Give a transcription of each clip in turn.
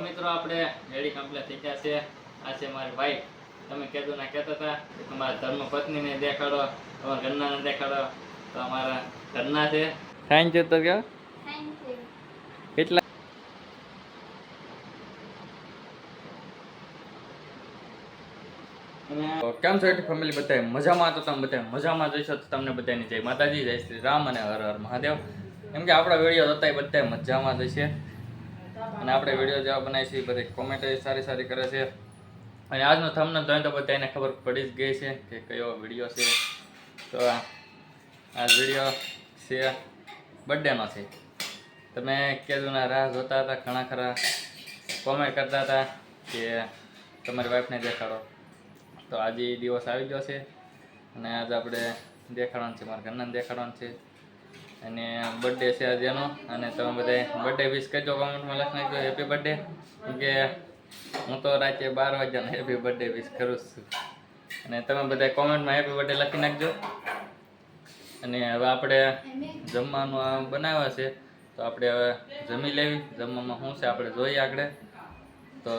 મિત્રો આપણે ready complete થઈ ગયા છે. આ છે મારી વાઈફ. તમે કહેતા હતા કે તમારા ધર્મ પત્નીને દેખાડો, તમારા ઘરનાને દેખાડો. તો અમારા ઘરના છે. Thank you. તો કયો કેટલા કેમ છો ફેમિલી? બધા મજામાં? તો તમે બધા મજામાં જઈશો તો તમને બધાની જય માતાજી, જય શ્રી રામ અને હર હર મહાદેવ. કેમ કે આપણા વિડીયો હતા બધા મજામાં જશે અને આપણે વિડીયો જેવા બનાવીએ છીએ બધી કોમેન્ટ સારી સારી કરે છે. અને આજનો થંબનેલ જોઈને તો બધાને ખબર પડી જ ગઈ છે કે કયો વિડીયો છે. તો આ વિડીયો છે બર્થડેનો છે. તમે કેદુના રાહ જોતા હતા, ઘણા ખરા કોમેન્ટ કરતા હતા કે તમારી વાઈફને દેખાડો. તો આજે એ દિવસ આવી ગયો છે અને આજે આપણે દેખાડવાનું છે, મારા ઘરનાને દેખાડવાનું છે. અને બર્થડે છે આજે એનો. અને તમે બધા બર્થડે વિશ કરજો, કોમેન્ટમાં લખી નાખજો હેપી બર્થડે. કેમ કે હું તો રાતે 12 વાગ્યાનો હેપી બર્થડે વિશ કરું છું. અને તમે બધા કોમેન્ટમાં હેપી બર્થડે લખી નાખજો. અને હવે આપણે જમવાનું બનાવ્યા છે તો આપણે હવે જમી લેવી. જમવામાં શું છે આપણે જોઈએ આગળ. તો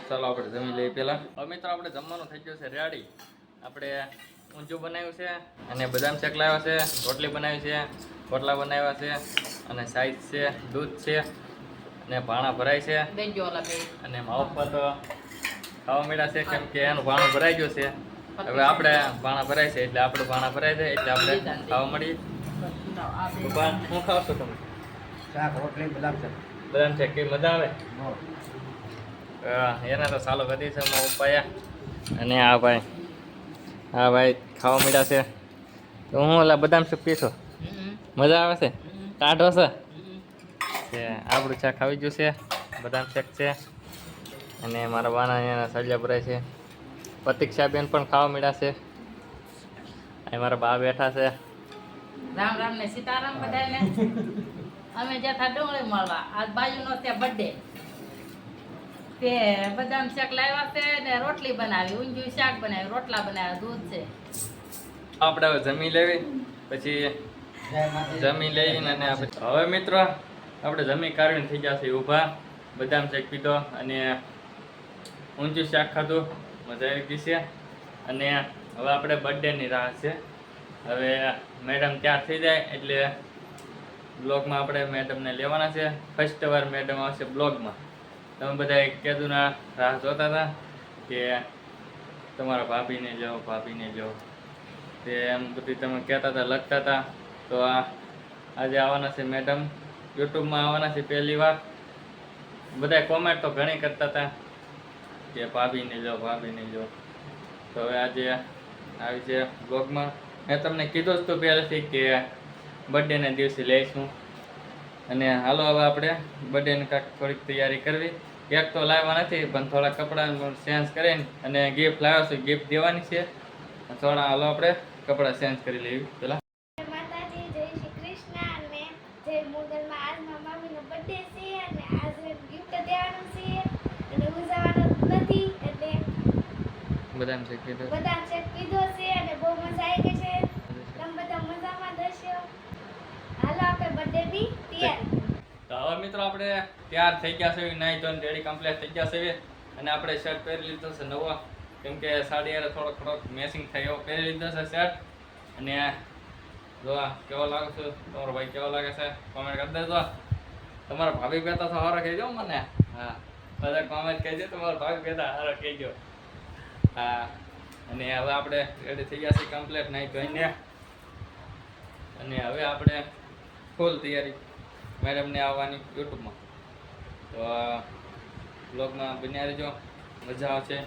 ચાલો આપણે જમી લઈએ પહેલાં. હવે મિત્રો આપણે જમવાનું થઈ ગયું છે રેડી. આપણે ઊંચું બનાવ્યું છે અને બદામ શેક લાવ્યા છે, રોટલી બનાવી છે, રોટલા બનાવ્યા છે અને સાઈઝ છે, દૂધ છે અને ભાણા ભરાય છે. અને મારા પપ્પા તો ખાવા મળ્યા છે કેમ કે એનું ભાણું ભરાઈ ગયું છે. હવે આપણે ભાણા ભરાય છે એટલે આપણે ભાણા ભરાય છે એટલે આપણે ખાવા મળીએ. શું ખાવ છો તમે? શાક, રોટલી, બદામ શેક. બદામ શેક કેવી મજા આવે? એના તો સાલો વધી છે મારા પપ્પાએ. અને આ ભાઈ ખાવા મળ્યા છે. તો હું ઓલા બદામ શેક પીશો? મજા આવે છે? ટાઢો છે? આપણું શાક આવી ગયું છે, બદામ શેક છે. અને મારા બાના અહીંયા સળિયા ભરાય છે. પ્રતિક્ષાબેન પણ ખાવા મળ્યા છે. અહીં મારા બા બેઠા છે. રામ રામ ને સીતારામ બધાને. અમે જતા ડુંગળી મળવા. આજ બાજુનો છે બર્થડે. તે બદામ શાક લાવ્યા છે ને રોટલી બનાવી, ઊંધિયું શાક બનાવ્યું, રોટલા બનાવ્યા, દૂધ છે. આપણે હવે જમી લેવી, પછી જમી લઈને અને હવે મિત્રો આપણે જમી કાઢીને થઈ ગયા છે ઊભા. બદામ શેક પીધો અને ઊંધિયું શાક ખાધું, મજા આવી ગઈ છે. અને હવે આપણે બર્થડેની રાહ છે. હવે મેડમ તૈયાર થઈ જાય એટલે બ્લોગમાં આપણે મેડમને લેવાના છે. ફર્સ્ટ વાર મેડમ આવશે બ્લોગમાં. તમે બધા કીધુંના રાહ જોતા હતા કે તમારા ભાભીને લો, ભાભીને લો. તે એમ બધી તમે કહેતા હતા, લખતા હતા. તો આજે આવવાના છે મેડમ, યુટ્યુબમાં આવવાના છે પહેલી વાર. બધા કોમેન્ટ તો ઘણી કરતા હતા કે ભાભીને લો, ભાભીને લો. તો હવે આજે આવી છે બ્લોગમાં. મેં તમને કીધું જ તો પહેલેથી કે બર્થડેના દિવસે લઈશું. અને હાલો હવે આપણે બર્થડેની કાંઈક થોડીક તૈયારી કરવી. કેક તો લાવવા નથી પણ થોડા કપડાં ચેન્જ કરીને અને ગિફ્ટ લાવ્યો છું, ગિફ્ટ દેવાની છે. થોડા હાલો આપણે કપડાં ચેન્જ કરી લેવી પહેલાં. માતાજી, જય શ્રી કૃષ્ણ અને જય મોગલમાં. આજ મારા મામીનો બર્થડે છે અને આજે ગિફ્ટ દેવાનું છે અને ઉજવવાનું નથી એટલે બદામ શેક પીધો છે અને બહુ મજા આવી ગઈ છે. તમે બધા મજામાં દર્શો. હાલો આપણે બર્થડેની તૈયારી. તો હવે મિત્રો આપણે તૈયાર થઈ ગયા છે, નાઈ ધોઈને રેડી કમ્પ્લીટ થઈ ગયા છે. અને આપણે શર્ટ પહેરી લીધો છે નવો, કેમ કે સાડી યારે થોડોક મેચિંગ થાય એવો પહેરી લીધો છે શર્ટ. અને જો કેવો લાગે છે તમારો ભાઈ, કેવો લાગે છે કોમેન્ટ કરી દેજો. તમારા ભાભી કહેતા તો સારો કહેજો મને. હા, બધા કોમેન્ટ કહેજો તમારા ભાભી કહેતા સારો કહેજો. હા, અને હવે આપણે રેડી થઈ ગયા છે કમ્પ્લીટ નાઈ ધોઈને. અને હવે આપણે ફૂલ તૈયારી મેડમને આવવાની યુટ્યુબમાં. તો બ્લોગમાં બન્યા રહેજો, મજા આવશે.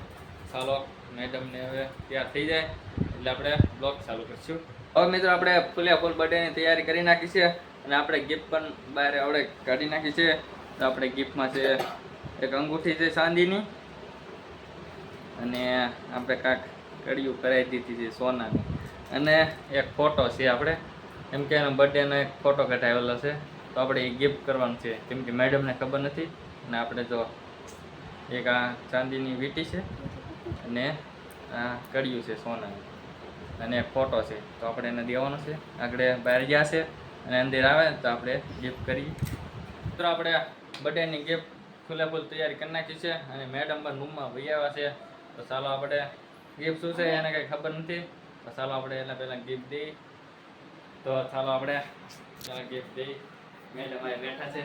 ચાલો મેડમને હવે તૈયાર થઈ જાય એટલે આપણે બ્લોગ ચાલુ કરીશું. હવે મિત્રો આપણે ફૂલ બર્થડેની તૈયારી કરી નાખી છે અને આપણે ગિફ્ટ પણ બહાર આવડે કાઢી નાખી છે. તો આપણે ગિફ્ટમાં છે એક અંગૂઠી છે ચાંદીની અને આપણે કાંઈક કડિયું કરાવી દીધી છે સોનાની. અને એક ફોટો છે આપણે, એમ કે એનો બર્થડેનો એક ફોટો કઢાવેલો છે. તો આપણે એ ગિફ્ટ કરવાનું છે કેમ કે મેડમને ખબર નથી. અને આપણે જો એક આ ચાંદીની વીંટી છે અને આ કડિયું છે સોનાનું અને એક ફોટો છે. તો આપણે એને દેવાનો છે. આગળ બહાર ગયા છે અને અંદર આવે તો આપણે ગિફ્ટ કરીએ. તો આપણે બર્થડેની ગિફ્ટ ફૂલે ફૂલ તૈયારી કરી નાખી છે અને મેડમ પણ રૂમમાં વહી આવ્યા છે. તો ચાલો આપણે ગિફ્ટ શું છે એને કંઈ ખબર નથી, તો ચાલો આપણે એના પહેલાં ગિફ્ટ દઈએ. તો ચાલો આપણે પહેલાં ગિફ્ટ દઈએ. મેડમ અહીં બેઠા છે.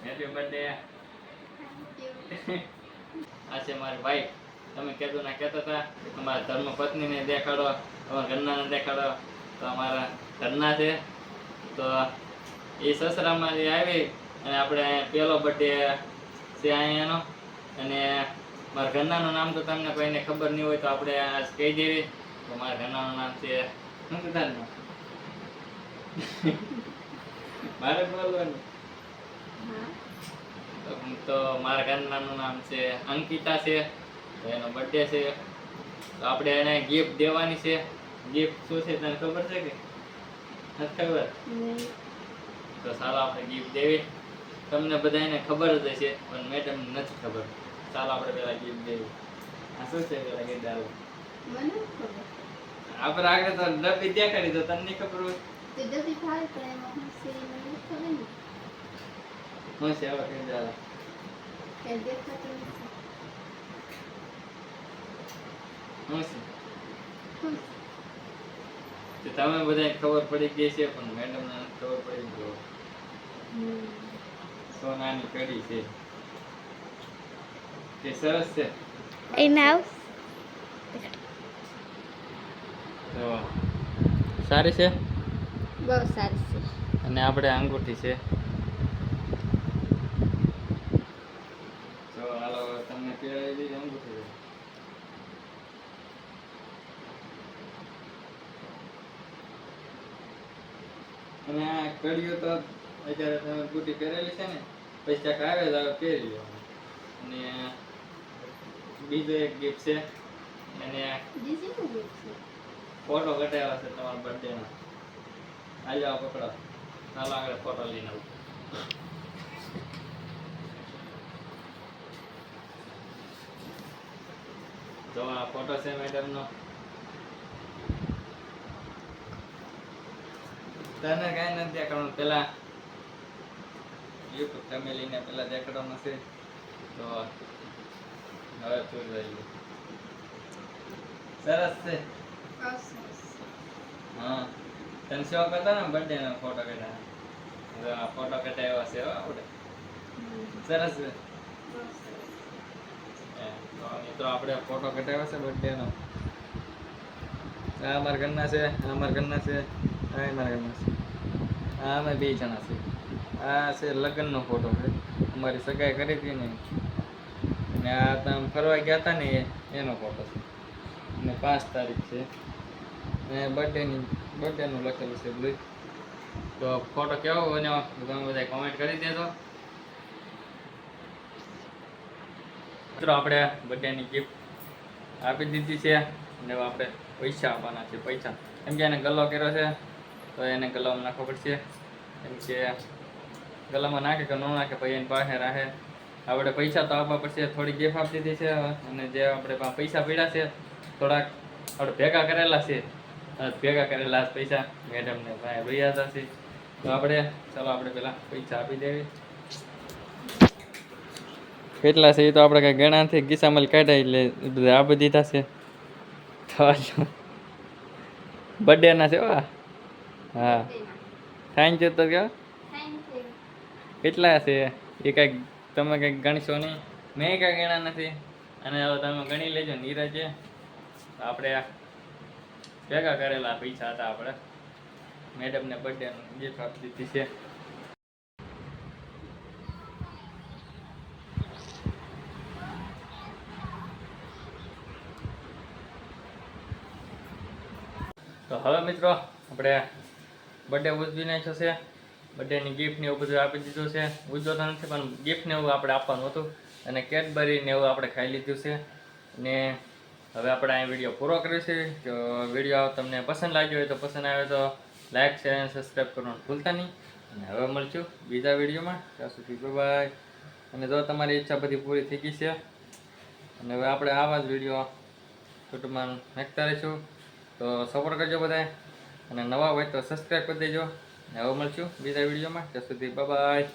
Happy birthday. આ છે મારી વાઈફ. તમે કહેતો ના કહેતા હતા કે તમારા ધર્મ પત્નીને દેખાડો, તમારા ઘરનાને દેખાડો. તો અમારા ઘરના છે. તો એ સસરામાં જે આવી અને આપણે પહેલો બર્થડે છે અહીંયા એનો. અને મારા ઘરનાનું નામ તો તમને કોઈને ખબર નહીં હોય તો આપણે આજ કહી દેવી. તો મારા ઘરનાનું નામ છે શું કીધું મારે બોલવાનું. તો મારા ઘરનાનું નામ છે અંકિતા છે. તો એનો બર્થડે છે. તો આપણે એને ગિફ્ટ દેવાની છે. ગિફ્ટ શું છે તને ખબર છે કે નથી ખબર? તો ચાલો આપણે ગિફ્ટ દેવી. તમને બધાને ખબર જ હશે પણ મેડમ નથી ખબર. ચાલો આપણે પેલા ગિફ્ટ દેવી. આ શું છે પેલા ગિફ્ટ આલો? આપણે આગળ તો ડબ્બી દેખાડી તો તને નહીં ખબર હોય. શું છે હવે ગિફ્ટ આલો? શું છે? તમે બધાને ખબર પડી ગઈ છે પણ મેડમ ને નથી ખબર પડી. જો સોનાની કડી છે. તે સરસ છે. એ નાવ તો સારી છે. બહુ સારી છે. અને આપણે અંગૂઠી છે. તો હાલો તમને પહેરાવી દીધી અંગૂઠી. અને આ કડીઓ તો અત્યારે તમે બુટી પહેરેલી છે ને પછી ક્યાંક આવે તો પહેરી લો. અને બીજો એક ગિફ્ટ છે અને ફોટો કઢાવ્યા છે તમારા બર્થડેનો. હાલો આ પકડો. ચાલો આગળ ફોટો લઈને આવું. તો આ ફોટો છે મેડમનો. તને કાંઈ નથી દેખાડવાનું. પેલા યુટ્યુબ ફેમિલીને પેલા દેખાડવાનું છે. તો હવે તું રહી. સરસ છે. હા તને શોખ હતો ને બર્થડે નો ફોટો કઢાવવાનો. આ ફોટો કઢાવ્યા છે આપણે. સરસ છે. તો મિત્રો આપણે ફોટો કઢાવ્યો છે બર્થડે નો. આ અમારા ઘરના છે, આ અમારા ઘરના છે, આ અમારા ઘરના છે. આ અમે 2 જણા છે. આ છે લગ્નનો ફોટો છે. અમારી સગાઈ કરી હતી ને અને આ તમે ફરવા ગયા હતા ને એનો ફોટો છે. અને 5 તારીખ છે અને બર્થડેનું લખેલું છે બધું. તો ફોટો કેવો બન્યો તમે બધા કોમેન્ટ કરી દેજો. મિત્રો આપણે બર્થડેની ગિફ્ટ આપી દીધી છે અને હવે આપણે પૈસા આપવાના છે. પૈસા કેમ કે એને ગલ્લો કર્યો છે તો એને ગલ્લામાં નાખવો પડશે. કેમ કે ગલ્લામાં નાખે કે ન નાખે પછી એની પાસે રાખે. આપણે પૈસા તો આપવા પડશે. થોડી ગિફ્ટ આપી દીધી છે અને જે આપણે પૈસા પડ્યા છે થોડાક આપણે ભેગા કરેલા છે. ભેગા કરેલા પૈસા મેડમને ભાઈ વૈયા હતા છે. તો આપણે ચાલો આપણે પેલા પૈસા આપી દેવી. કેટલા છે એ તો આપણે કઈ ગણા નથી. ગીસામાં કાઢ્યા એટલે બધા આપી દીધા છે. બર્થડે ના છે. હા થેન્ક યુ. તો કયો કેટલા છે એ કંઈક તમે કંઈક ગણશો નહીં. મેં કાંઈ ગણા નથી. અને હવે તમે ગણી લેજો. નીરજે આપણે ભેગા કરેલા પૈસા હતા. આપણે મેડમને બર્થડેનું ગિફ્ટ આપી દીધી છે. તો હવે મિત્રો આપણે બર્થડે ઉજવી નાખ્યો છે. બર્થડેની ગિફ્ટ ને એવું બધું આપી દીધું છે. ઉજવતા નથી પણ ગિફ્ટ ને એવું આપણે આપવાનું હતું અને કેડબરી ને એવું આપણે ખાઈ લીધું છે. અને હવે આપણે આ વિડીયો પૂરો કર્યો છે. જો વિડીયો તમને પસંદ લાગ્યો હોય તો પસંદ આવે તો લાઈક શેર અને સબસ્ક્રાઈબ કરવાનું ભૂલતા નહીં. અને હવે મળશું બીજા વિડીયોમાં. ત્યાં સુધી બાય. અને જો તમારી ઈચ્છા બધી પૂરી થઈ ગઈ છે અને હવે આપણે આવા જ વિડીયો યુટ્યુબમાં નાખતા રહીશું. તો સપોર્ટ કરજો બધાય અને નવા હોય તો સબસ્ક્રાઈબ કરી દેજો. હવે મળશું બીજા વિડીયોમાં ત્યાં સુધી બાય.